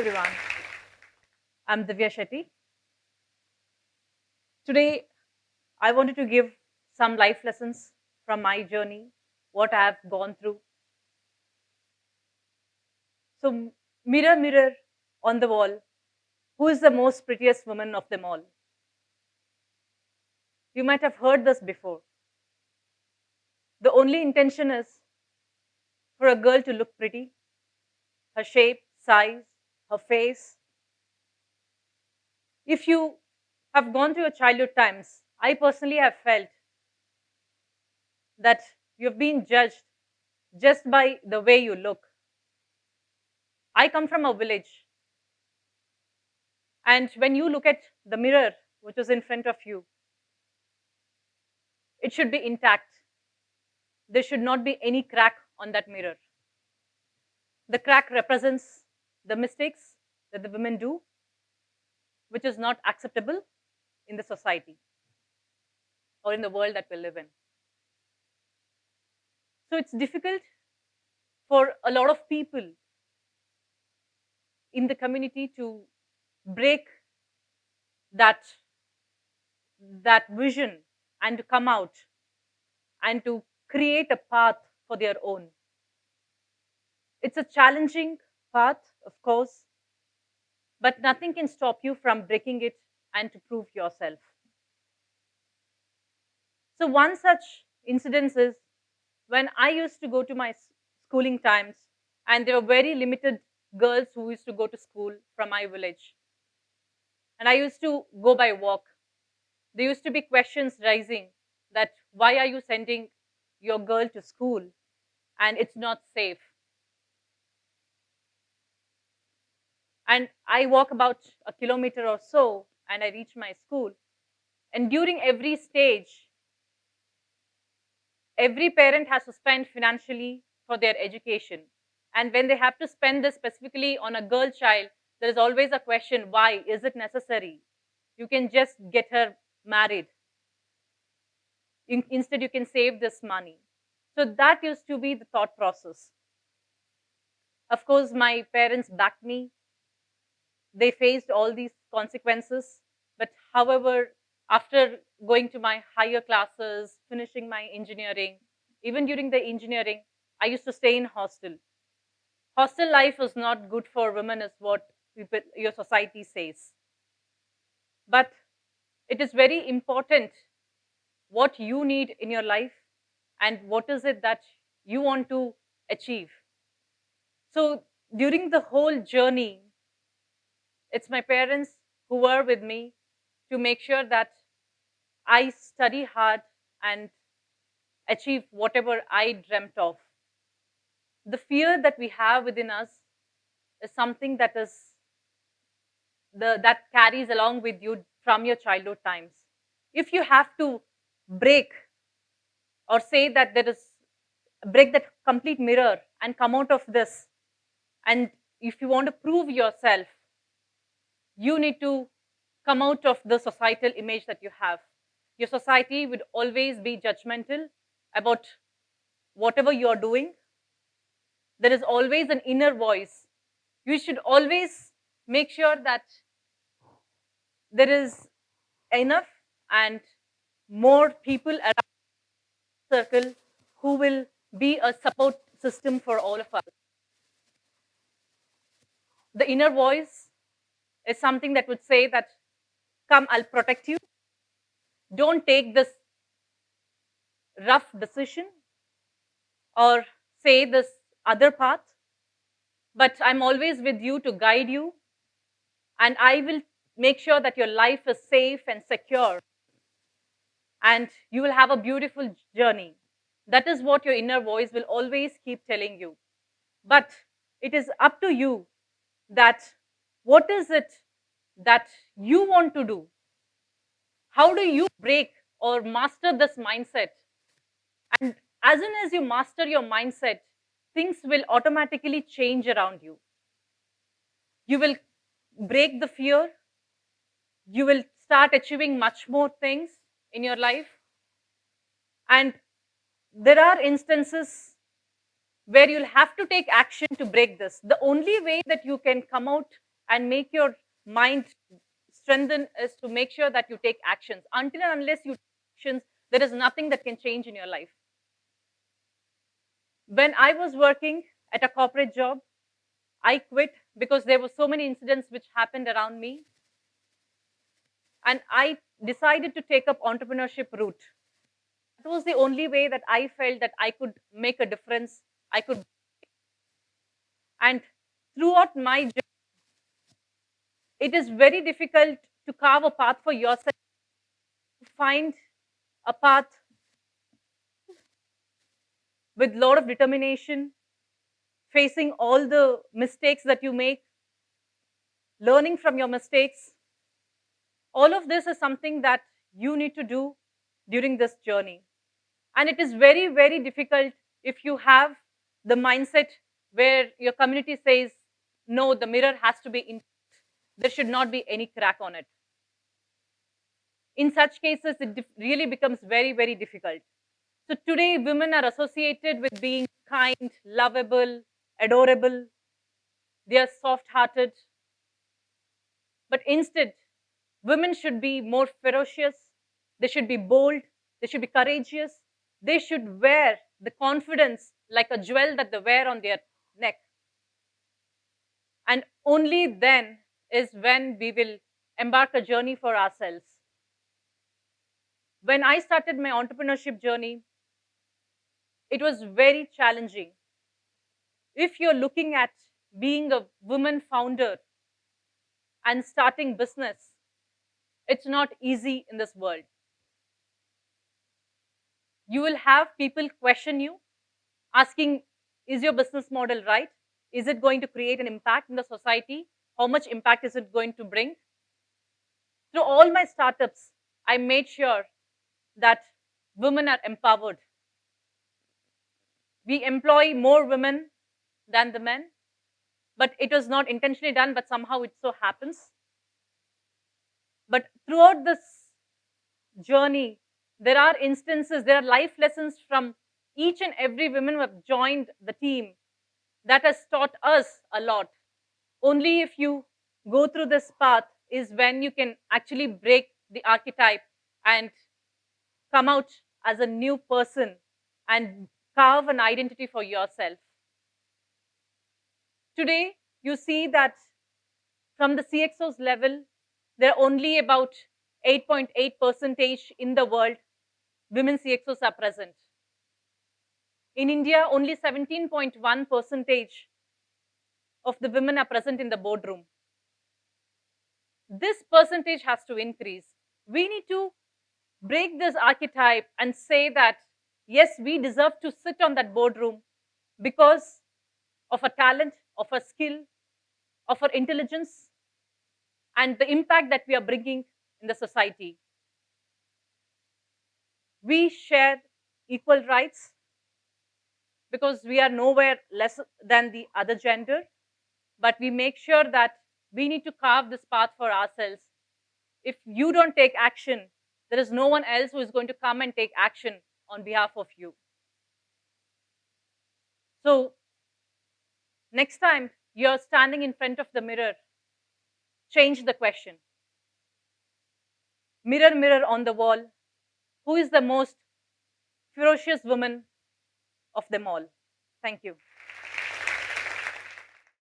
everyone. I'm Divya Shetty. Today, I wanted to give some life lessons from my journey, what I have gone through. So, mirror, mirror on the wall, who is the most prettiest woman of them all? You might have heard this before. The only intention is for a girl to look pretty, her shape, size, her face. If you have gone through your childhood times, I personally have felt that you've been judged just by the way you look. I come from a village, and when you look at the mirror which is in front of you, it should be intact. There should not be any crack on that mirror. The crack represents the mistakes that the women do, which is not acceptable in the society or in the world that we live in. So it's difficult for a lot of people in the community to break that, that vision and to come out and to create a path for their own. It's a challenging path, of course, but nothing can stop you from breaking it and to prove yourself. So, one such incident is when I used to go to my schooling times, and there were very limited girls who used to go to school from my village. And I used to go by walk. There used to be questions rising that why are you sending your girl to school and it's not safe? And I walk about a kilometer or so and I reach my school. And during every stage, every parent has to spend financially for their education. And when they have to spend this specifically on a girl child, there is always a question, why? Is it necessary? You can just get her married. Instead, you can save this money. So that used to be the thought process. Of course, my parents backed me. They faced all these consequences. But however, after going to my higher classes, finishing my engineering, even during the engineering, I used to stay in hostel. Hostel life is not good for women, is what people, your society says. But it is very important what you need in your life and what is it that you want to achieve. So during the whole journey, it's my parents who were with me to make sure that I study hard and achieve whatever I dreamt of. The fear that we have within us is something that is that carries along with you from your childhood times. If you have to break or say that there is break that complete mirror and come out of this, and if you want to prove yourself, you need to come out of the societal image that you have. Your society would always be judgmental about whatever you are doing. There is always an inner voice. You should always make sure that there is enough and more people around the circle who will be a support system for all of us. The inner voice is something that would say that, come, I'll protect you. Don't take this rough decision or say this other path, but I'm always with you to guide you, and I will make sure that your life is safe and secure and you will have a beautiful journey. That is what your inner voice will always keep telling you. But it is up to you that what is it that you want to do? How do you break or master this mindset? And as soon as you master your mindset, things will automatically change around you. You will break the fear. You will start achieving much more things in your life. And there are instances where you'll have to take action to break this. The only way that you can come out and make your mind strengthen is to make sure that you take actions. Until and unless you take actions, there is nothing that can change in your life. When I was working at a corporate job, I quit because there were so many incidents which happened around me. And I decided to take up entrepreneurship route. That was the only way that I felt that I could make a difference. I could, and throughout my journey, it is very difficult to carve a path for yourself, to find a path with a lot of determination, facing all the mistakes that you make, learning from your mistakes. All of this is something that you need to do during this journey. And it is very, very difficult if you have the mindset where your community says, no, the mirror has to be intact. There should not be any crack on it. In such cases, it really becomes very, very difficult. So today, women are associated with being kind, lovable, adorable. They are soft-hearted. But instead, women should be more ferocious. They should be bold. They should be courageous. They should wear the confidence like a jewel that they wear on their neck. And only then is when we will embark a journey for ourselves. When I started my entrepreneurship journey, it was very challenging. If you're looking at being a woman founder and starting business, it's not easy in this world. You will have people question you, asking, is your business model right? Is it going to create an impact in the society? How much impact is it going to bring? Through all my startups, I made sure that women are empowered. We employ more women than the men, but it was not intentionally done, but somehow it so happens. But throughout this journey, there are instances, there are life lessons from each and every woman who have joined the team that has taught us a lot. Only if you go through this path is when you can actually break the archetype and come out as a new person and carve an identity for yourself. Today, you see that from the CXO's level, there are only about 8.8% in the world women CXOs are present. In India, only 17.1% of the women are present in the boardroom. This percentage has to increase. We need to break this archetype and say that, yes, we deserve to sit on that boardroom because of a talent, of a skill, of our intelligence, and the impact that we are bringing in the society. We share equal rights because we are nowhere less than the other gender, but we make sure that we need to carve this path for ourselves. If you don't take action, there is no one else who is going to come and take action on behalf of you. So next time you're standing in front of the mirror, change the question. Mirror, mirror on the wall, who is the most ferocious woman of them all? Thank you.